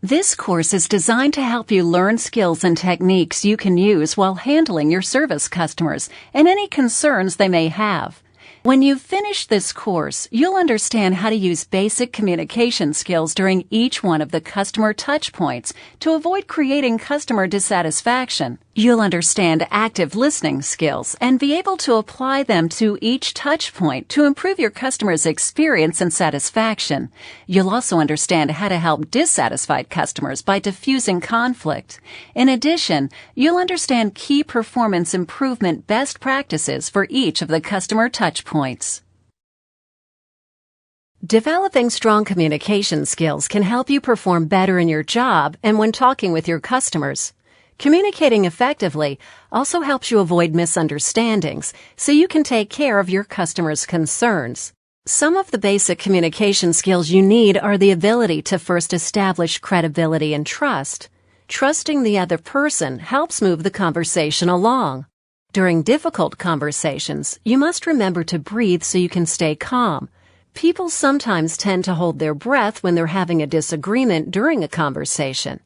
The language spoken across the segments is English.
This course is designed to help you learn skills and techniques you can use while handling your service customers and any concerns they may have. When you've finished this course, you'll understand how to use basic communication skills during each one of the customer touch points to avoid creating customer dissatisfaction. You'll understand active listening skills and be able to apply them to each touch point to improve your customer's experience and satisfaction. You'll also understand how to help dissatisfied customers by diffusing conflict. In addition, you'll understand key performance improvement best practices for each of the customer touch points. Developing strong communication skills can help you perform better in your job and when talking with your customers. Communicating effectively also helps you avoid misunderstandings so you can take care of your customers' concerns. Some of the basic communication skills you need are the ability to first establish credibility and trust. Trusting the other person helps move the conversation along. During difficult conversations, you must remember to breathe so you can stay calm. People sometimes tend to hold their breath when they're having a disagreement during a conversation.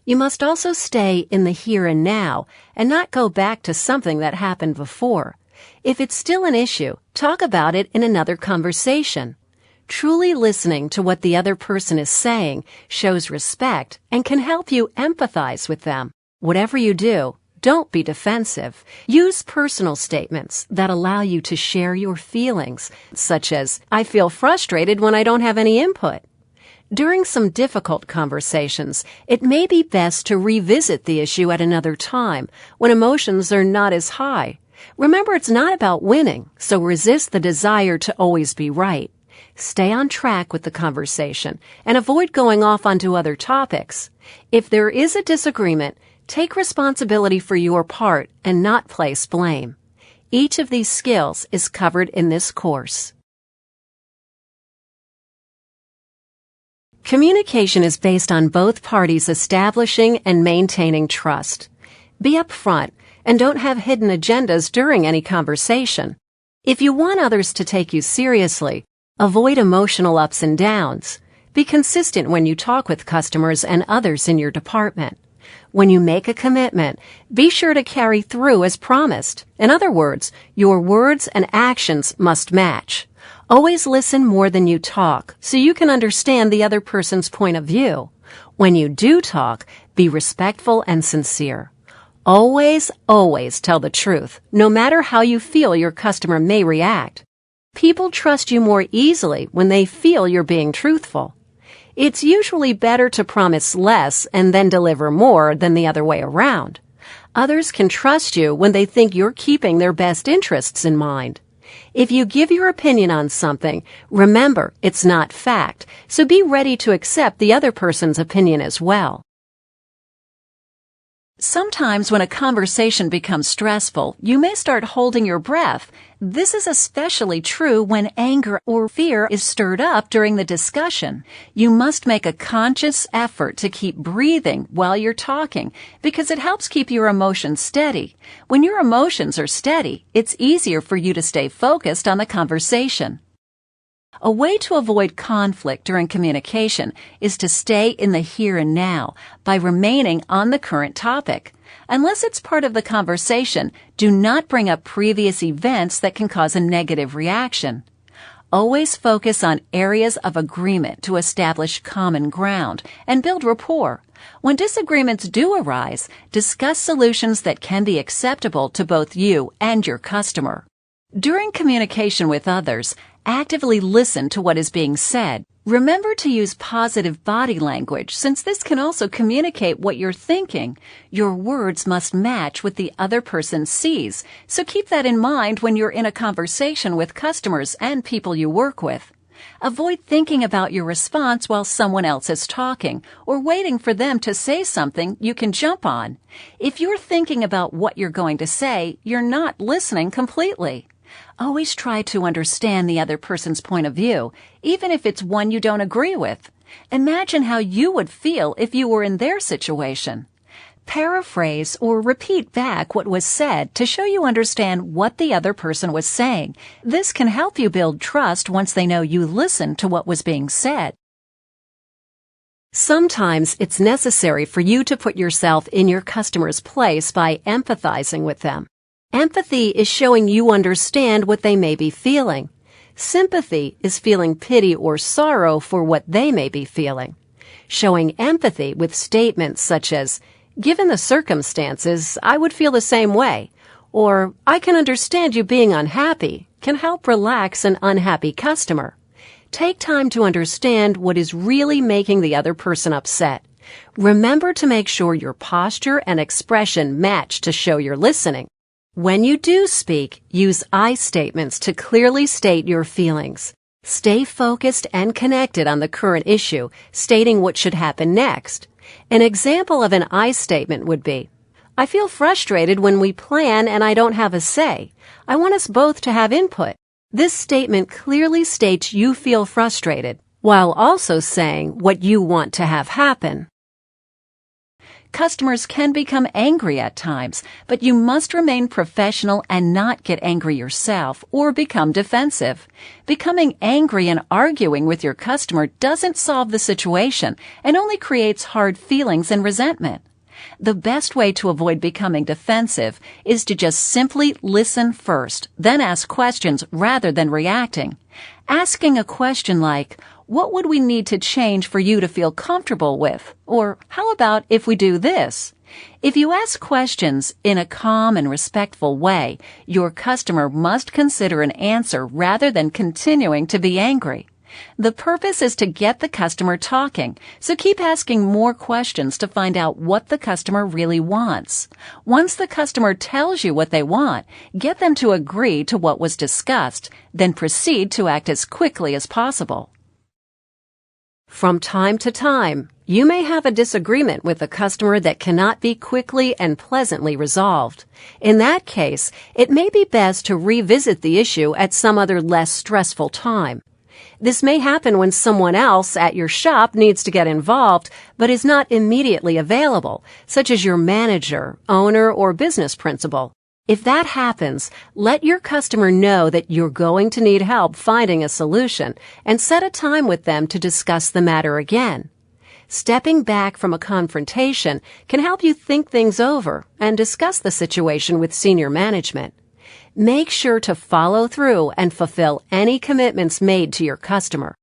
You must also stay in the here and now and not go back to something that happened before. If it's still an issue, talk about it in another conversation. Truly listening to what the other person is saying shows respect and can help you empathize with them. Whatever you do, don't be defensive. Use personal statements that allow you to share your feelings, such as, "I feel frustrated when I don't have any input." During some difficult conversations, it may be best to revisit the issue at another time when emotions are not as high. Remember, it's not about winning, so resist the desire to always be right. Stay on track with the conversation and avoid going off onto other topics. If there is a disagreement, take responsibility for your part and not place blame. Each of these skills is covered in this course. Communication is based on both parties establishing and maintaining trust. Be upfront and don't have hidden agendas during any conversation. If you want others to take you seriously, avoid emotional ups and downs. Be consistent when you talk with customers and others in your department. When you make a commitment, be sure to carry through as promised. In other words, your words and actions must match. Always listen more than you talk so you can understand the other person's point of view. When you do talk, be respectful and sincere. Always, always tell the truth, no matter how you feel your customer may react. People trust you more easily when they feel you're being truthful. It's usually better to promise less and then deliver more than the other way around. Others can trust you when they think you're keeping their best interests in mind. If you give your opinion on something, remember it's not fact, so be ready to accept the other person's opinion as well. Sometimes when a conversation becomes stressful, you may start holding your breath. This is especially true when anger or fear is stirred up during the discussion. You must make a conscious effort to keep breathing while you're talking because it helps keep your emotions steady. When your emotions are steady, it's easier for you to stay focused on the conversation. A way to avoid conflict during communication is to stay in the here and now by remaining on the current topic. Unless it's part of the conversation, do not bring up previous events that can cause a negative reaction. Always focus on areas of agreement to establish common ground and build rapport. When disagreements do arise, discuss solutions that can be acceptable to both you and your customer. During communication with others, actively listen to what is being said. Remember to use positive body language, since this can also communicate what you're thinking. Your words must match what the other person sees, so keep that in mind when you're in a conversation with customers and people you work with. Avoid thinking about your response while someone else is talking, or waiting for them to say something you can jump on. If you're thinking about what you're going to say, you're not listening completely. Always try to understand the other person's point of view, even if it's one you don't agree with. Imagine how you would feel if you were in their situation. Paraphrase or repeat back what was said to show you understand what the other person was saying. This can help you build trust once they know you listened to what was being said. Sometimes it's necessary for you to put yourself in your customer's place by empathizing with them. Empathy is showing you understand what they may be feeling. Sympathy is feeling pity or sorrow for what they may be feeling. Showing empathy with statements such as, "Given the circumstances, I would feel the same way," or "I can understand you being unhappy," can help relax an unhappy customer. Take time to understand what is really making the other person upset. Remember to make sure your posture and expression match to show you're listening. When you do speak, use I statements to clearly state your feelings. Stay focused and connected on the current issue, stating what should happen next. An example of an I statement would be, "I feel frustrated when we plan and I don't have a say. I want us both to have input." This statement clearly states you feel frustrated, while also saying what you want to have happen. Customers can become angry at times, but you must remain professional and not get angry yourself or become defensive. Becoming angry and arguing with your customer doesn't solve the situation and only creates hard feelings and resentment. The best way to avoid becoming defensive is to just simply listen first, then ask questions rather than reacting. Asking a question like, "What would we need to change for you to feel comfortable with?" Or, "How about if we do this?" If you ask questions in a calm and respectful way, your customer must consider an answer rather than continuing to be angry. The purpose is to get the customer talking, so keep asking more questions to find out what the customer really wants. Once the customer tells you what they want, get them to agree to what was discussed, then proceed to act as quickly as possible. From time to time, you may have a disagreement with a customer that cannot be quickly and pleasantly resolved. In that case, it may be best to revisit the issue at some other less stressful time. This may happen when someone else at your shop needs to get involved but is not immediately available, such as your manager, owner, or business principal. If that happens, let your customer know that you're going to need help finding a solution and set a time with them to discuss the matter again. Stepping back from a confrontation can help you think things over and discuss the situation with senior management. Make sure to follow through and fulfill any commitments made to your customer.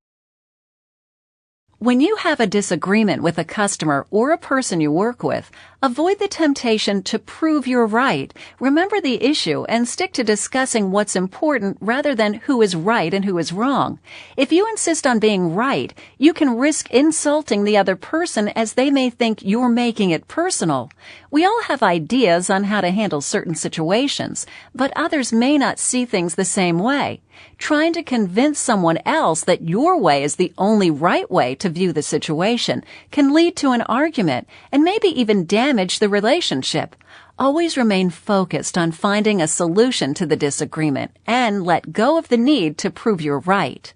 When you have a disagreement with a customer or a person you work with, avoid the temptation to prove you're right. Remember the issue and stick to discussing what's important rather than who is right and who is wrong. If you insist on being right, you can risk insulting the other person as they may think you're making it personal. We all have ideas on how to handle certain situations, but others may not see things the same way. Trying to convince someone else that your way is the only right way to view the situation can lead to an argument and maybe even damage the relationship. Always remain focused on finding a solution to the disagreement and let go of the need to prove you're right.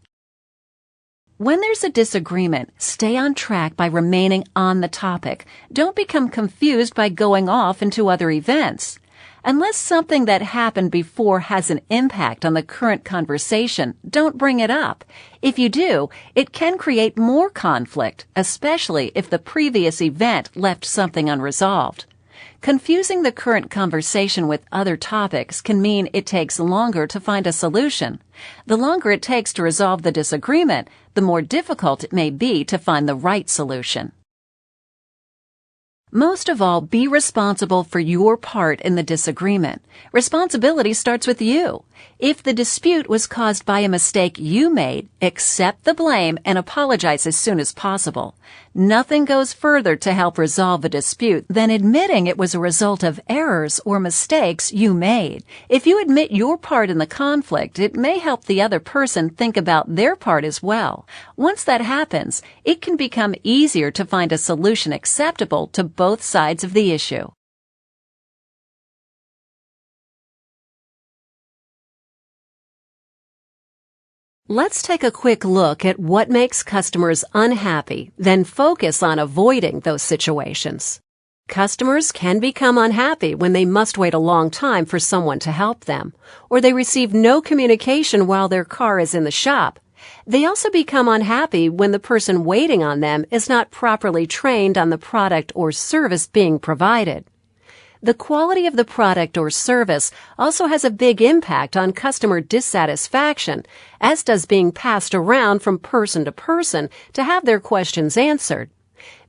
When there's a disagreement, stay on track by remaining on the topic. Don't become confused by going off into other events. Unless something that happened before has an impact on the current conversation, don't bring it up. If you do, it can create more conflict, especially if the previous event left something unresolved. Confusing the current conversation with other topics can mean it takes longer to find a solution. The longer it takes to resolve the disagreement, the more difficult it may be to find the right solution. Most of all, be responsible for your part in the disagreement. Responsibility starts with you. If the dispute was caused by a mistake you made, accept the blame and apologize as soon as possible. Nothing goes further to help resolve a dispute than admitting it was a result of errors or mistakes you made. If you admit your part in the conflict, it may help the other person think about their part as well. Once that happens, it can become easier to find a solution acceptable to both sides of the issue. Let's take a quick look at what makes customers unhappy, then focus on avoiding those situations. Customers can become unhappy when they must wait a long time for someone to help them, or they receive no communication while their car is in the shop. They also become unhappy when the person waiting on them is not properly trained on the product or service being provided. The quality of the product or service also has a big impact on customer dissatisfaction, as does being passed around from person to person to have their questions answered.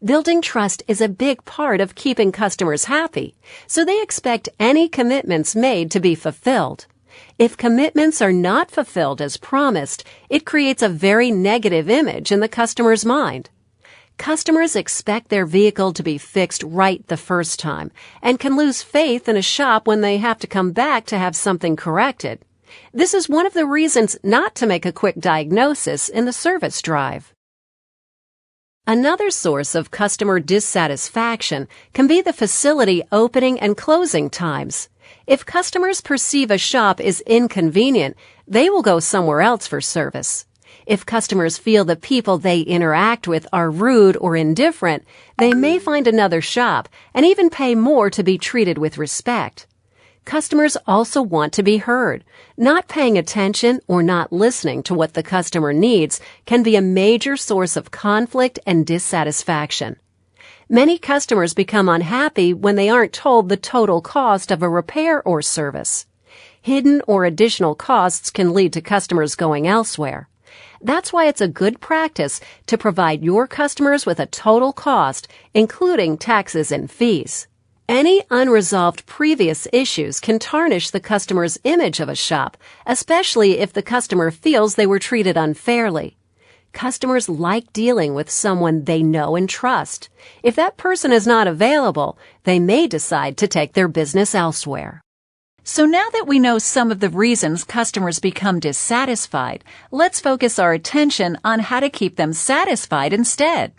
Building trust is a big part of keeping customers happy, so they expect any commitments made to be fulfilled. If commitments are not fulfilled as promised, it creates a very negative image in the customer's mind. Customers expect their vehicle to be fixed right the first time and can lose faith in a shop when they have to come back to have something corrected. This is one of the reasons not to make a quick diagnosis in the service drive. Another source of customer dissatisfaction can be the facility opening and closing times. If customers perceive a shop is inconvenient, they will go somewhere else for service. If customers feel the people they interact with are rude or indifferent, they may find another shop and even pay more to be treated with respect. Customers also want to be heard. Not paying attention or not listening to what the customer needs can be a major source of conflict and dissatisfaction. Many customers become unhappy when they aren't told the total cost of a repair or service. Hidden or additional costs can lead to customers going elsewhere. That's why it's a good practice to provide your customers with a total cost, including taxes and fees. Any unresolved previous issues can tarnish the customer's image of a shop, especially if the customer feels they were treated unfairly. Customers like dealing with someone they know and trust. If that person is not available, they may decide to take their business elsewhere. So now that we know some of the reasons customers become dissatisfied, let's focus our attention on how to keep them satisfied instead.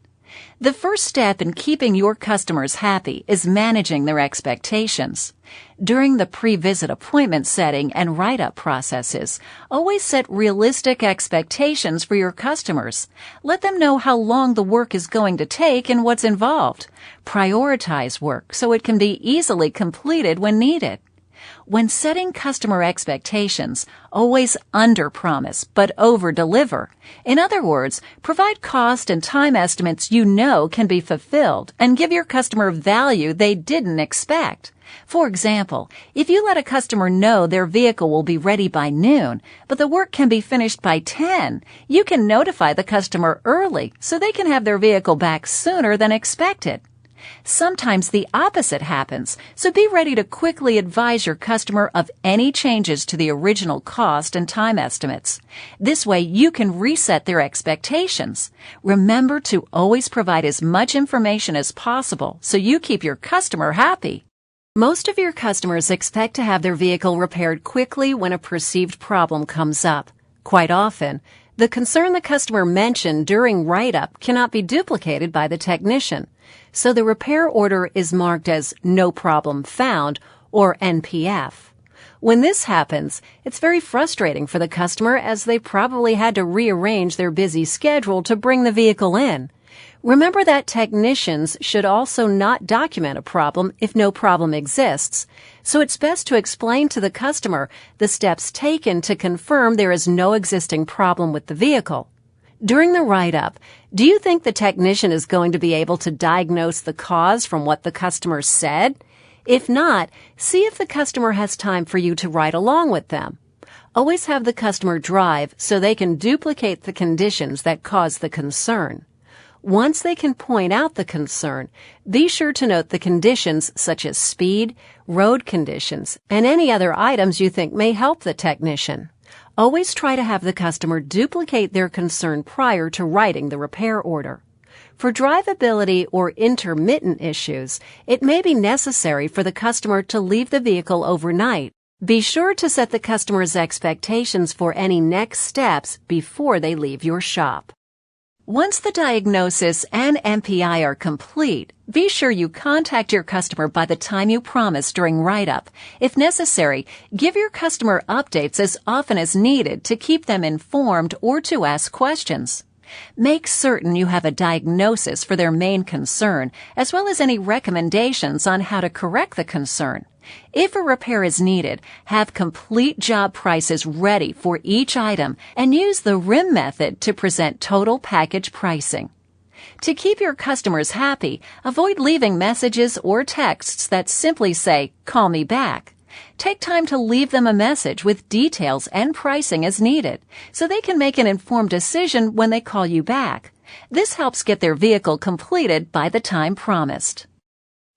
The first step in keeping your customers happy is managing their expectations. During the pre-visit appointment setting and write-up processes, always set realistic expectations for your customers. Let them know how long the work is going to take and what's involved. Prioritize work so it can be easily completed when needed. When setting customer expectations, always under-promise but over-deliver. In other words, provide cost and time estimates you know can be fulfilled and give your customer value they didn't expect. For example, if you let a customer know their vehicle will be ready by noon, but the work can be finished by 10, you can notify the customer early so they can have their vehicle back sooner than expected. Sometimes the opposite happens, so be ready to quickly advise your customer of any changes to the original cost and time estimates. This way you can reset their expectations. Remember to always provide as much information as possible so you keep your customer happy. Most of your customers expect to have their vehicle repaired quickly when a perceived problem comes up. Quite often, the concern the customer mentioned during write-up cannot be duplicated by the technician, so the repair order is marked as No Problem Found or NPF. When this happens, it's very frustrating for the customer as they probably had to rearrange their busy schedule to bring the vehicle in. Remember that technicians should also not document a problem if no problem exists, so it's best to explain to the customer the steps taken to confirm there is no existing problem with the vehicle. During the write-up, do you think the technician is going to be able to diagnose the cause from what the customer said? If not, see if the customer has time for you to ride along with them. Always have the customer drive so they can duplicate the conditions that cause the concern. Once they can point out the concern, be sure to note the conditions such as speed, road conditions, and any other items you think may help the technician. Always try to have the customer duplicate their concern prior to writing the repair order. For drivability or intermittent issues, it may be necessary for the customer to leave the vehicle overnight. Be sure to set the customer's expectations for any next steps before they leave your shop. Once the diagnosis and MPI are complete, be sure you contact your customer by the time you promised during write-up. If necessary, give your customer updates as often as needed to keep them informed or to ask questions. Make certain you have a diagnosis for their main concern, as well as any recommendations on how to correct the concern. If a repair is needed, have complete job prices ready for each item and use the RIM method to present total package pricing. To keep your customers happy, avoid leaving messages or texts that simply say, "Call me back." Take time to leave them a message with details and pricing as needed, so they can make an informed decision when they call you back. This helps get their vehicle completed by the time promised.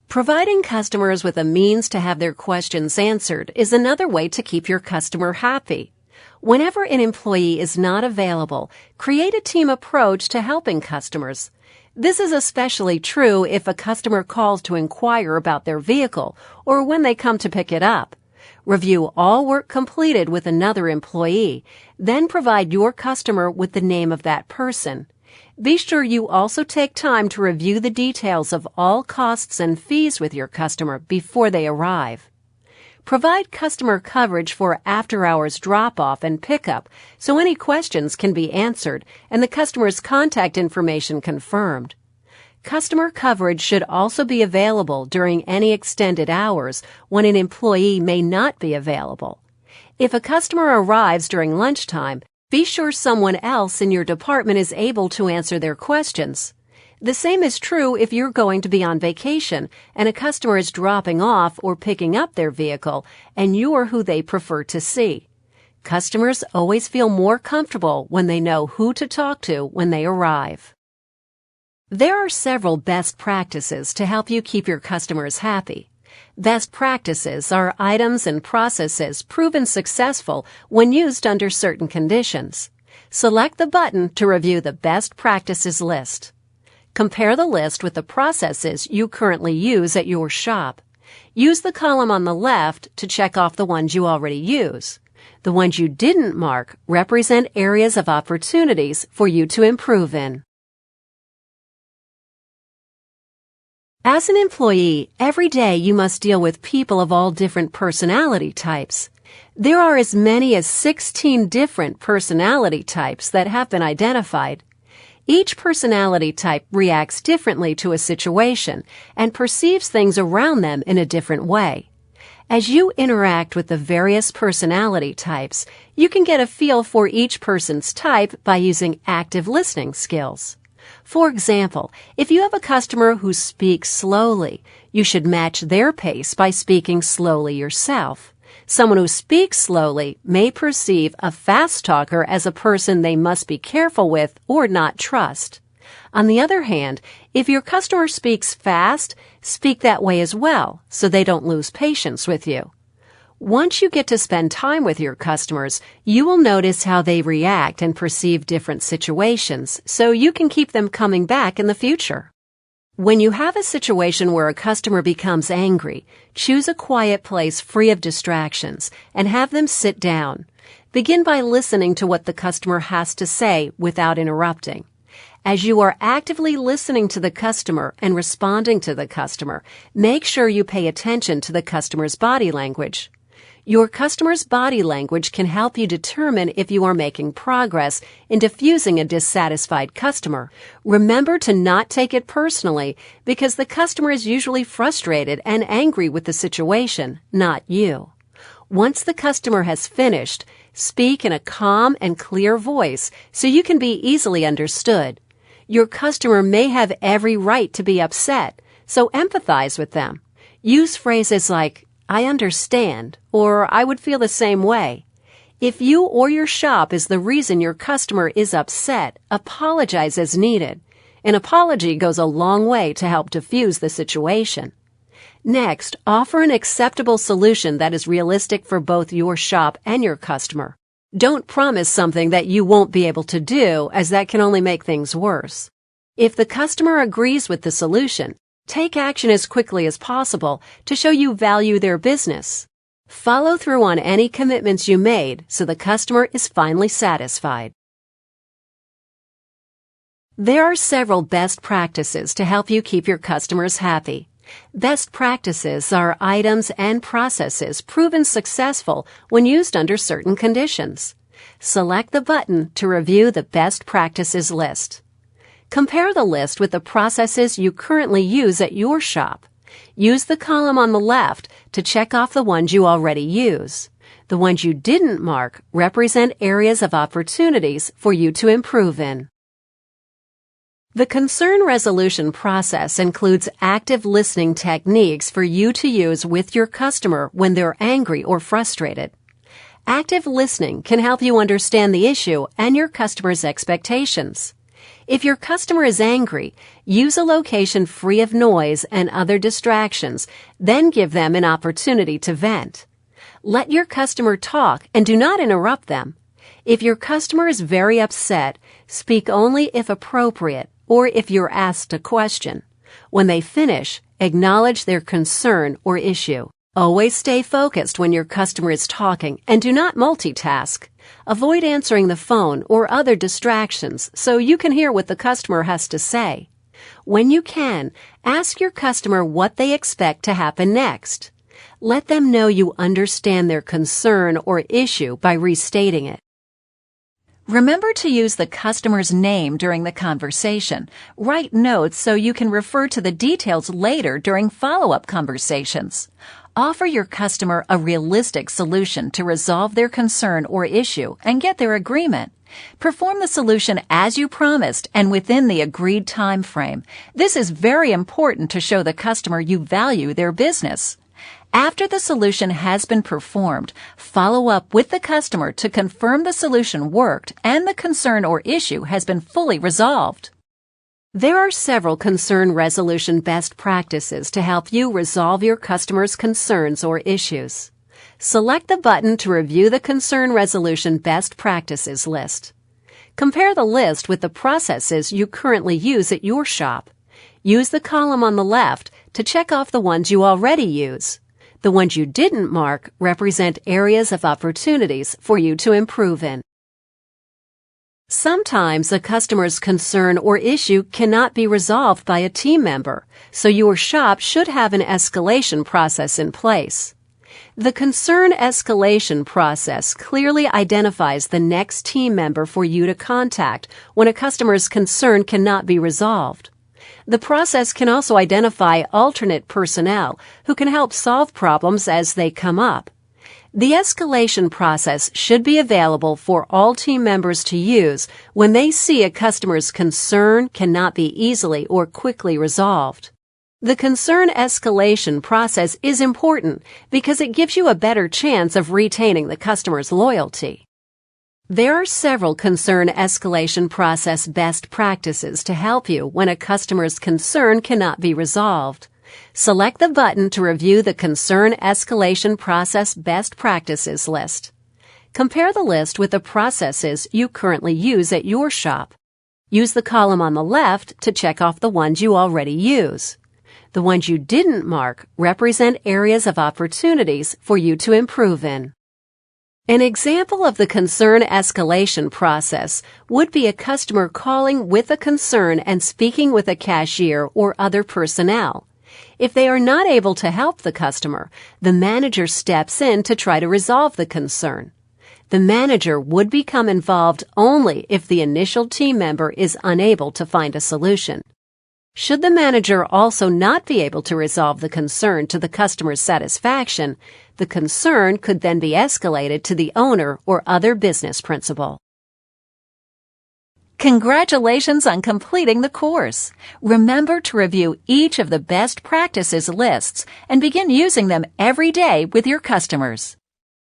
Providing customers with a means to have their questions answered is another way to keep your customer happy. Whenever an employee is not available, create a team approach to helping customers. This is especially true if a customer calls to inquire about their vehicle or when they come to pick it up. Review all work completed with another employee, then provide your customer with the name of that person. Be sure you also take time to review the details of all costs and fees with your customer before they arrive. Provide customer coverage for after-hours drop-off and pickup so any questions can be answered and the customer's contact information confirmed. Customer coverage should also be available during any extended hours when an employee may not be available. If a customer arrives during lunchtime, be sure someone else in your department is able to answer their questions. The same is true if you're going to be on vacation and a customer is dropping off or picking up their vehicle and you're who they prefer to see. Customers always feel more comfortable when they know who to talk to when they arrive. There are several best practices to help you keep your customers happy. Best practices are items and processes proven successful when used under certain conditions. Select the button to review the best practices list. Compare the list with the processes you currently use at your shop. Use the column on the left to check off the ones you already use. The ones you didn't mark represent areas of opportunities for you to improve in. As an employee, every day you must deal with people of all different personality types. There are as many as 16 different personality types that have been identified. Each personality type reacts differently to a situation and perceives things around them in a different way. As you interact with the various personality types, you can get a feel for each person's type by using active listening skills. For example, if you have a customer who speaks slowly, you should match their pace by speaking slowly yourself. Someone who speaks slowly may perceive a fast talker as a person they must be careful with or not trust. On the other hand, if your customer speaks fast, speak that way as well so they don't lose patience with you. Once you get to spend time with your customers, you will notice how they react and perceive different situations so you can keep them coming back in the future. When you have a situation where a customer becomes angry, choose a quiet place free of distractions and have them sit down. Begin by listening to what the customer has to say without interrupting. As you are actively listening to the customer and responding to the customer, make sure you pay attention to the customer's body language. Your customer's body language can help you determine if you are making progress in diffusing a dissatisfied customer. Remember to not take it personally because the customer is usually frustrated and angry with the situation, not you. Once the customer has finished, speak in a calm and clear voice so you can be easily understood. Your customer may have every right to be upset, so empathize with them. Use phrases like, "I understand," or "I would feel the same way." If you or your shop is the reason your customer is upset, apologize as needed. An apology goes a long way to help diffuse the situation. Next, offer an acceptable solution that is realistic for both your shop and your customer. Don't promise something that you won't be able to do, as that can only make things worse. If the customer agrees with the solution, take action as quickly as possible to show you value their business. Follow through on any commitments you made so the customer is finally satisfied. There are several best practices to help you keep your customers happy. Best practices are items and processes proven successful when used under certain conditions. Select the button to review the best practices list. Compare the list with the processes you currently use at your shop. Use the column on the left to check off the ones you already use. The ones you didn't mark represent areas of opportunities for you to improve in. The concern resolution process includes active listening techniques for you to use with your customer when they're angry or frustrated. Active listening can help you understand the issue and your customer's expectations. If your customer is angry, use a location free of noise and other distractions, then give them an opportunity to vent. Let your customer talk and do not interrupt them. If your customer is very upset, speak only if appropriate or if you're asked a question. When they finish, acknowledge their concern or issue. Always stay focused when your customer is talking and do not multitask. Avoid answering the phone or other distractions so you can hear what the customer has to say. When you can, ask your customer what they expect to happen next. Let them know you understand their concern or issue by restating it. Remember to use the customer's name during the conversation. Write notes so you can refer to the details later during follow-up conversations. Offer your customer a realistic solution to resolve their concern or issue and get their agreement. Perform the solution as you promised and within the agreed time frame. This is very important to show the customer you value their business. After the solution has been performed, follow up with the customer to confirm the solution worked and the concern or issue has been fully resolved. There are several concern resolution best practices to help you resolve your customer's concerns or issues. Select the button to review the concern resolution best practices list. Compare the list with the processes you currently use at your shop. Use the column on the left to check off the ones you already use. The ones you didn't mark represent areas of opportunities for you to improve in. Sometimes a customer's concern or issue cannot be resolved by a team member, so your shop should have an escalation process in place. The concern escalation process clearly identifies the next team member for you to contact when a customer's concern cannot be resolved. The process can also identify alternate personnel who can help solve problems as they come up. The escalation process should be available for all team members to use when they see a customer's concern cannot be easily or quickly resolved. The concern escalation process is important because it gives you a better chance of retaining the customer's loyalty. There are several concern escalation process best practices to help you when a customer's concern cannot be resolved. Select the button to review the concern escalation process best practices list. Compare the list with the processes you currently use at your shop. Use the column on the left to check off the ones you already use. The ones you didn't mark represent areas of opportunities for you to improve in. An example of the concern escalation process would be a customer calling with a concern and speaking with a cashier or other personnel. If they are not able to help the customer, the manager steps in to try to resolve the concern. The manager would become involved only if the initial team member is unable to find a solution. Should the manager also not be able to resolve the concern to the customer's satisfaction, the concern could then be escalated to the owner or other business principal. Congratulations on completing the course. Remember to review each of the best practices lists and begin using them every day with your customers.